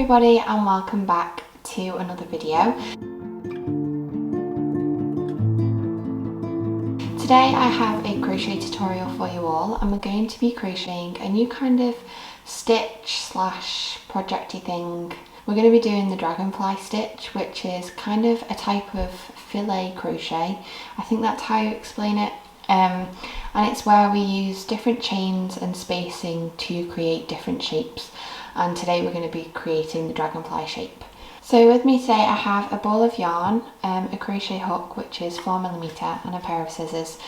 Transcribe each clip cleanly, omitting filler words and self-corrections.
everybody and welcome back to another video. Today I have a crochet tutorial for you all and we're going to be crocheting a new kind of stitch slash projecty thing. We're going to be doing the dragonfly stitch, which is kind of a type of filet crochet. I think that's how you explain it. And it's where we use different chains and spacing to create different shapes. And today we're going to be creating the dragonfly shape. So with me today I have a ball of yarn, a crochet hook which is 4mm and a pair of scissors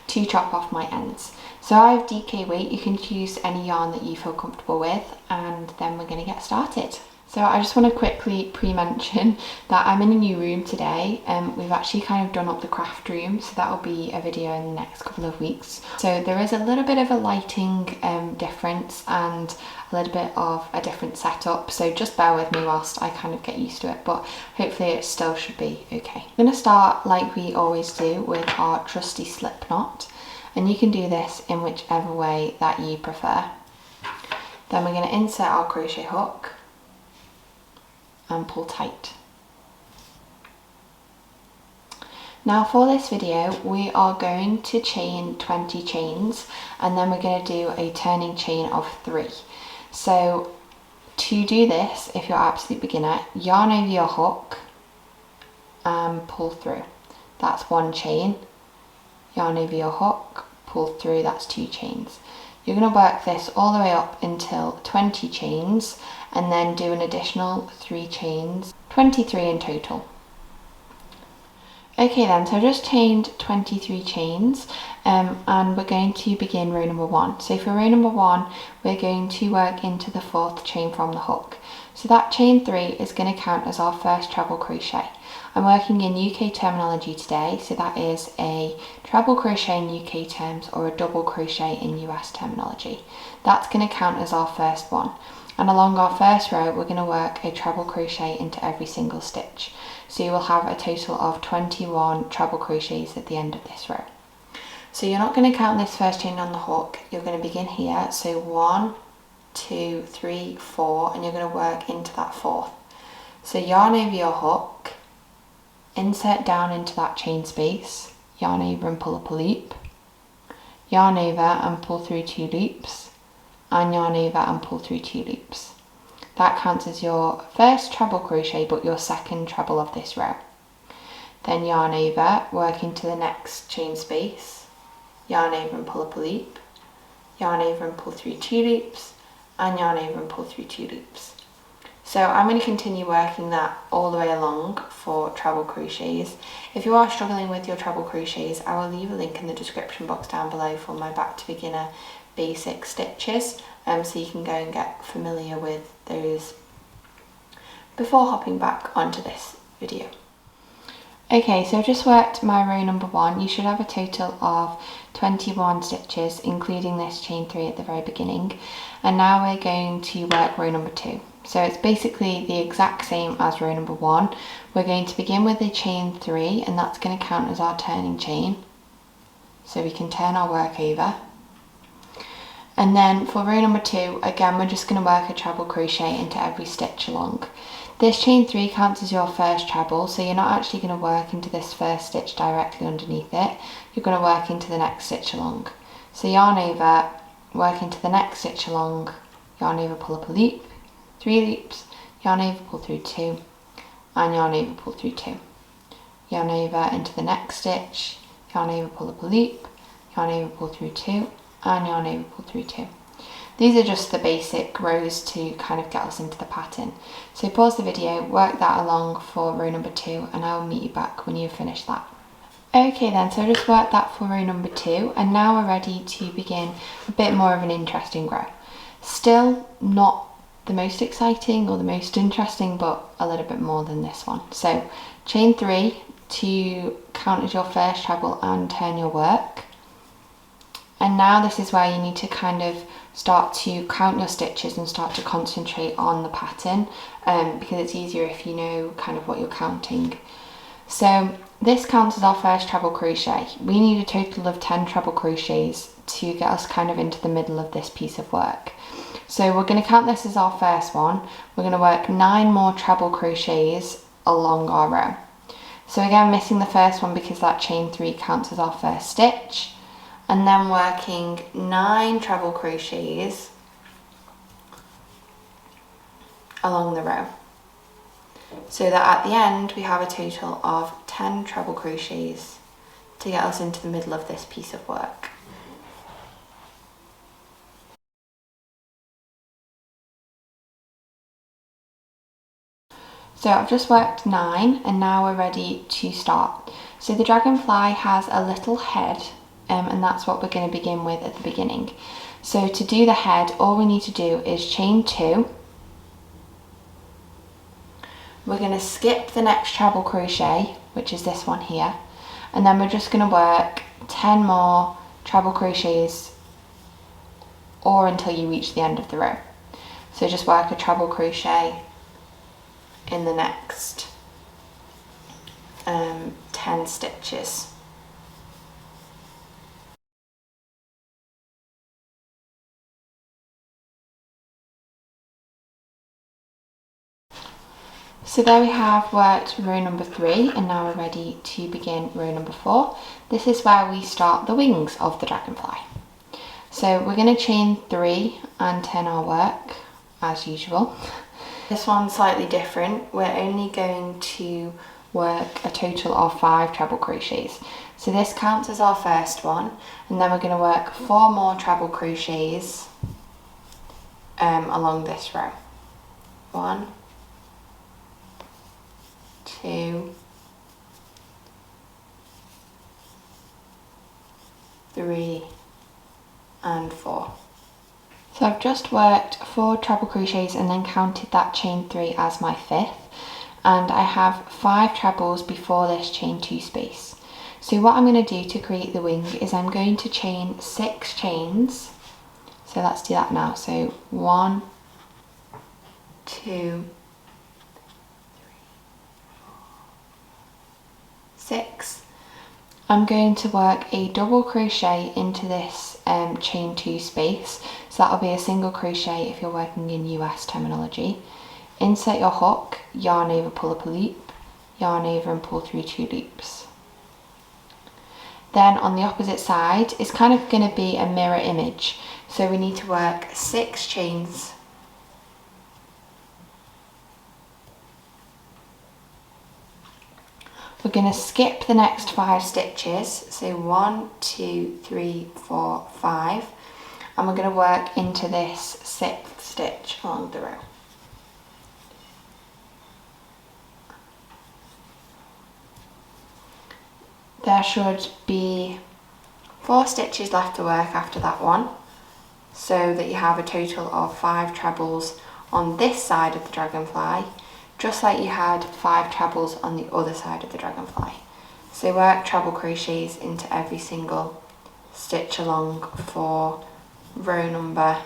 to chop off my ends. So I have DK weight, you can choose any yarn that you feel comfortable with, and then we're going to get started. So I just want to quickly pre-mention that I'm in a new room today. We've actually kind of done up the craft room, so that'll be a video in the next couple of weeks. So there is a little bit of a lighting difference and a little bit of a different setup, so just bear with me whilst I kind of get used to it, but hopefully it still should be okay. I'm going to start like we always do with our trusty slip knot, and you can do this in whichever way that you prefer. Then we're going to insert our crochet hook and pull tight. Now for this video we are going to chain 20 chains and then we're going to do a turning chain of 3. So to do this, if you're an absolute beginner, yarn over your hook and pull through. That's 1 chain. Yarn over your hook, pull through, that's 2 chains. You're going to work this all the way up until 20 chains and then do an additional 3 chains, 23 in total. Okay then, so I just chained 23 chains and we're going to begin row number 1. So for row number 1 we're going to work into the 4th chain from the hook. So that chain 3 is going to count as our first treble crochet. I'm working in UK terminology today, so that is a treble crochet in UK terms or a double crochet in US terminology. That's going to count as our first one. And along our first row we're going to work a treble crochet into every single stitch. So you will have a total of 21 treble crochets at the end of this row. So you're not going to count this first chain on the hook, you're going to begin here, so 1, 2, 3, 4, and you're going to work into that 4th. So yarn over your hook, insert down into that chain space, yarn over and pull up a loop, yarn over and pull through 2 loops, and yarn over and pull through 2 loops. That counts as your first treble crochet but your second treble of this row. Then yarn over, work into the next chain space, yarn over and pull up a loop, yarn over and pull through 2 loops, and yarn over and pull through 2 loops. So I'm going to continue working that all the way along for treble crochets. If you are struggling with your treble crochets, I will leave a link in the description box down below for my back to beginner basic stitches, so you can go and get familiar with those before hopping back onto this video. Okay, so I've just worked my row number 1. You should have a total of 21 stitches, including this chain 3 at the very beginning. And now we're going to work row number 2. So it's basically the exact same as row number 1. We're going to begin with a chain 3 and that's going to count as our turning chain. So we can turn our work over. And then for row number 2, again we're just going to work a treble crochet into every stitch along. This chain 3 counts as your first treble, so you're not actually going to work into this first stitch directly underneath it, you're going to work into the next stitch along. So yarn over, work into the next stitch along, yarn over, pull up a loop, 3 loops, yarn over, pull through 2, and yarn over, pull through 2. Yarn over into the next stitch, yarn over, pull up a loop, yarn over, pull through 2, and yarn over, pull through 2. These are just the basic rows to kind of get us into the pattern. So pause the video, work that along for row number 2, and I will meet you back when you've finished that. Okay then, so I just worked that for row number 2, and now we're ready to begin a bit more of an interesting row. Still not the most exciting or the most interesting, but a little bit more than this one. So chain 3 to count as your first treble and turn your work. And now this is where you need to kind of start to count your stitches and start to concentrate on the pattern, because it's easier if you know kind of what you're counting. So this counts as our first treble crochet. We need a total of 10 treble crochets to get us kind of into the middle of this piece of work. So we're going to count this as our first one. We're going to work 9 more treble crochets along our row. So again, missing the first one because that chain 3 counts as our first stitch, and then working 9 treble crochets along the row, so that at the end we have a total of 10 treble crochets to get us into the middle of this piece of work. So I've just worked 9 and now we're ready to start. So the dragonfly has a little head, and that's what we're going to begin with at the beginning. So to do the head, all we need to do is chain 2. We're going to skip the next treble crochet, which is this one here, and then we're just going to work 10 more treble crochets or until you reach the end of the row. So just work a treble crochet in the next 10 stitches. So there we have worked row number 3, and now we're ready to begin row number 4. This is where we start the wings of the dragonfly. So we're going to chain 3 and turn our work as usual. This one's slightly different. We're only going to work a total of 5 treble crochets. So this counts as our first one, and then we're going to work 4 more treble crochets along this row. 1, 2, 3, and 4. So I've just worked 4 treble crochets and then counted that chain 3 as my 5th, and I have 5 trebles before this chain 2 space. So what I'm going to do to create the wing is I'm going to chain 6 chains. So let's do that now. So 1, 2, 6. I'm going to work a double crochet into this chain 2 space, so that'll be a single crochet if you're working in US terminology. Insert your hook, yarn over, pull up a loop, yarn over and pull through 2 loops. Then on the opposite side it's kind of going to be a mirror image, so we need to work 6 chains . We're going to skip the next 5 stitches, so 1, 2, 3, 4, 5, and we're going to work into this 6th stitch along the row. There should be 4 stitches left to work after that one, so that you have a total of 5 trebles on this side of the dragonfly, just like you had 5 trebles on the other side of the dragonfly. So work treble crochets into every single stitch along for row number, I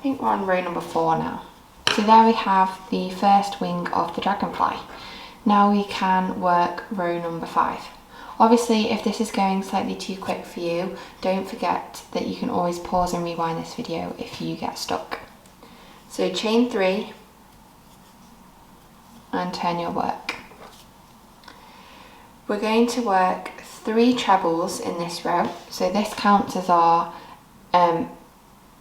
think we're on row number 4 now. So there we have the first wing of the dragonfly. Now we can work row number 5. Obviously, if this is going slightly too quick for you, don't forget that you can always pause and rewind this video if you get stuck. So chain 3 and turn your work. We're going to work 3 trebles in this row, so this counts as our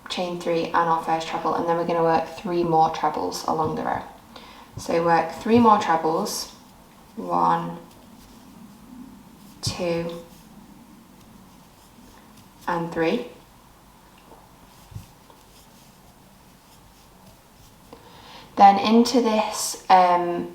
chain 3 and our first treble, and then we're going to work 3 more trebles along the row. So work 3 more trebles, 1, 2, and 3. Then into this 5th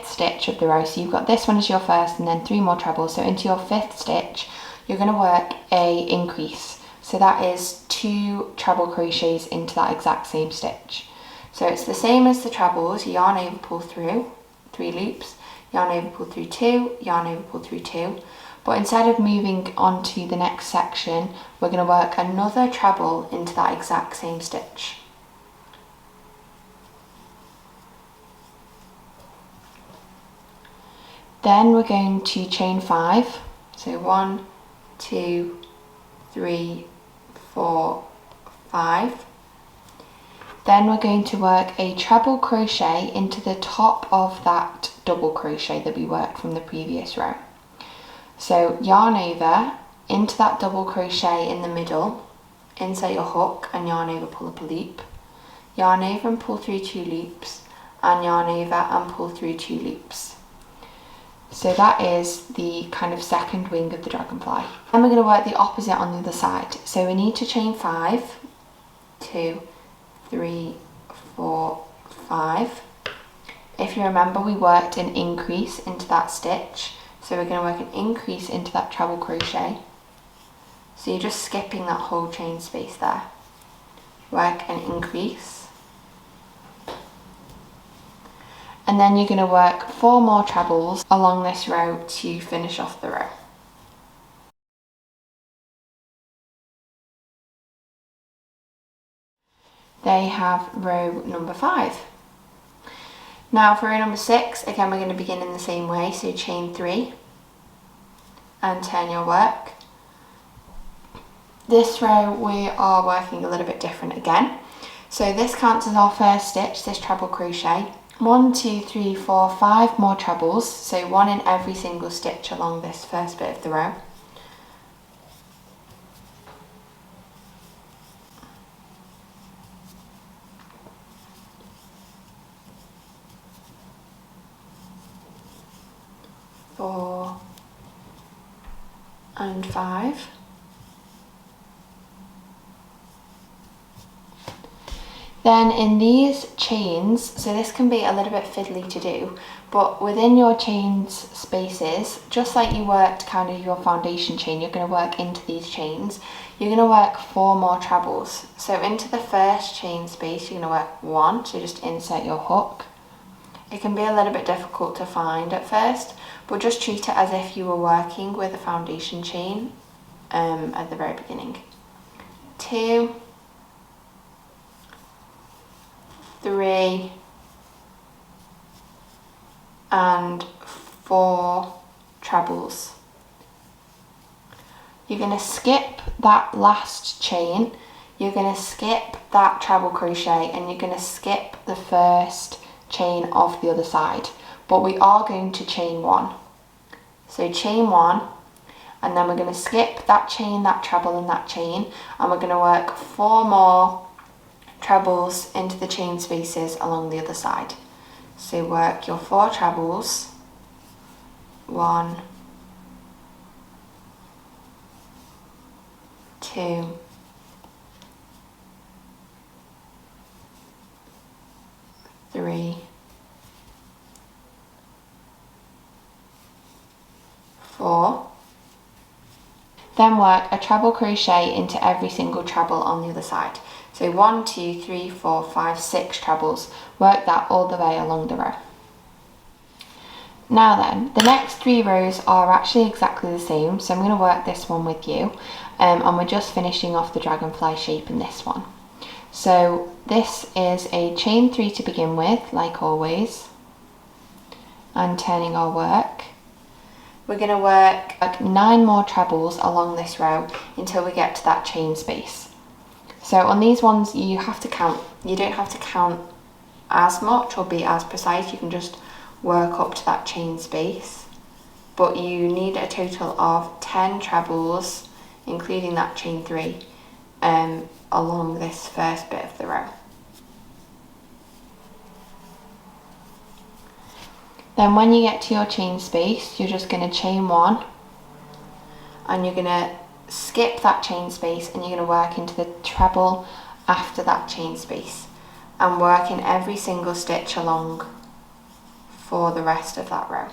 stitch of the row, so you've got this one as your first and then 3 more trebles, so into your 5th stitch you're going to work a increase, so that is 2 treble crochets into that exact same stitch. So it's the same as the trebles, yarn over, pull through 3 loops, yarn over, pull through 2, yarn over, pull through 2, but instead of moving on to the next section, we're going to work another treble into that exact same stitch. Then we're going to chain 5. So 1, 2, 3, 4, 5. Then we're going to work a treble crochet into the top of that double crochet that we worked from the previous row. So yarn over into that double crochet in the middle, insert your hook and yarn over, pull up a loop, yarn over and pull through 2 loops, and yarn over and pull through 2 loops. So that is the kind of second wing of the dragonfly. Then we're going to work the opposite on the other side. So we need to chain 5, 2, 3, 4, 5. If you remember, we worked an increase into that stitch. So we're going to work an increase into that treble crochet. So you're just skipping that whole chain space there. Work an increase. And then you're going to work 4 more trebles along this row to finish off the row. There you have row number 5. Now for row number 6, again we're going to begin in the same way, so chain 3 and turn your work. This row we are working a little bit different again. So this counts as our first stitch, this treble crochet. 1, 2, 3, 4, 5 more trebles, so 1 in every single stitch along this first bit of the row. Four and 5. Then in these chains, so this can be a little bit fiddly to do, but within your chains spaces, just like you worked kind of your foundation chain, you're going to work into these chains. You're going to work 4 more trebles. So into the first chain space, you're going to work 1, so just insert your hook. It can be a little bit difficult to find at first, but just treat it as if you were working with a foundation chain at the very beginning. 2, 3 and 4 trebles. You're going to skip that last chain, you're going to skip that treble crochet, and you're going to skip the first chain of the other side, but we are going to chain 1. So chain 1, and then we're going to skip that chain, that treble and that chain, and we're going to work 4 more trebles into the chain spaces along the other side. So work your 4 trebles, 1, 2, 3, 4. Then work a treble crochet into every single treble on the other side. So 1, 2, 3, 4, 5, 6 trebles. Work that all the way along the row. Now then, the next 3 rows are actually exactly the same, so I'm going to work this one with you, and we're just finishing off the dragonfly shape in this one. So this is a chain 3 to begin with, like always, and turning our work. We're going to work 9 more trebles along this row until we get to that chain space. So on these ones you have to count. You don't have to count as much or be as precise, you can just work up to that chain space. But you need a total of 10 trebles, including that chain 3, along this first bit of the row. Then when you get to your chain space, you're just going to chain 1, and you're going to skip that chain space, and you're going to work into the treble after that chain space, and work in every single stitch along for the rest of that row.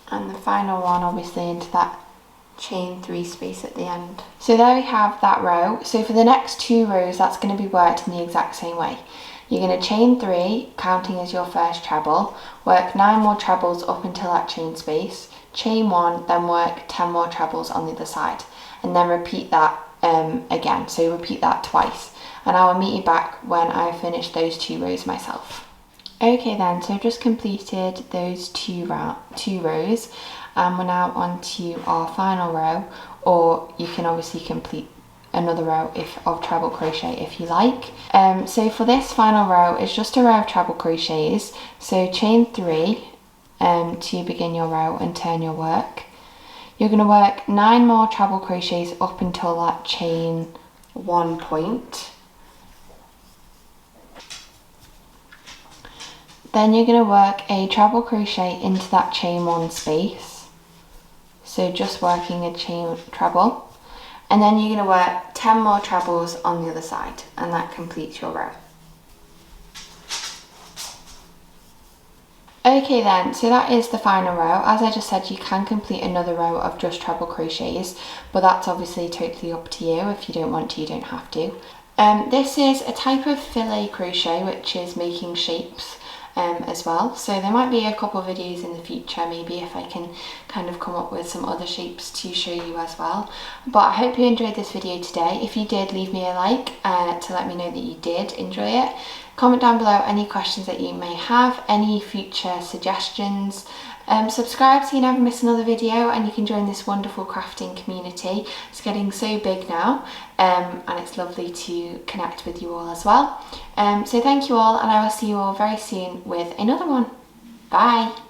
And the final one obviously into that chain 3 space at the end. So there we have that row. So for the next 2 rows, that's going to be worked in the exact same way. You're going to chain 3, counting as your first treble, work 9 more trebles up until that chain space, chain 1, then work 10 more trebles on the other side, and then repeat that again. So repeat that twice, and I will meet you back when I finish those 2 rows myself. Okay then, so I've just completed those two rows and we're now on to our final row, or you can obviously complete another row of treble crochet if you like. So for this final row, it's just a row of treble crochets, so chain 3 to begin your row and turn your work. You're going to work 9 more treble crochets up until that chain 1 point. Then you're going to work a treble crochet into that chain 1 space, so just working a chain treble, and then you're going to work 10 more trebles on the other side, and that completes your row. Okay then, so that is the final row. As I just said, you can complete another row of just treble crochets, but that's obviously totally up to you. If you don't want to, you don't have to. This is a type of filet crochet, which is making shapes as well. So there might be a couple of videos in the future, maybe, if I can kind of come up with some other shapes to show you as well. But I hope you enjoyed this video today. If you did, leave me a like to let me know that you did enjoy it. Comment down below any questions that you may have, any future suggestions. Subscribe so you never miss another video, and you can join this wonderful crafting community. It's getting so big now, and it's lovely to connect with you all as well. So thank you all, and I will see you all very soon with another one. Bye!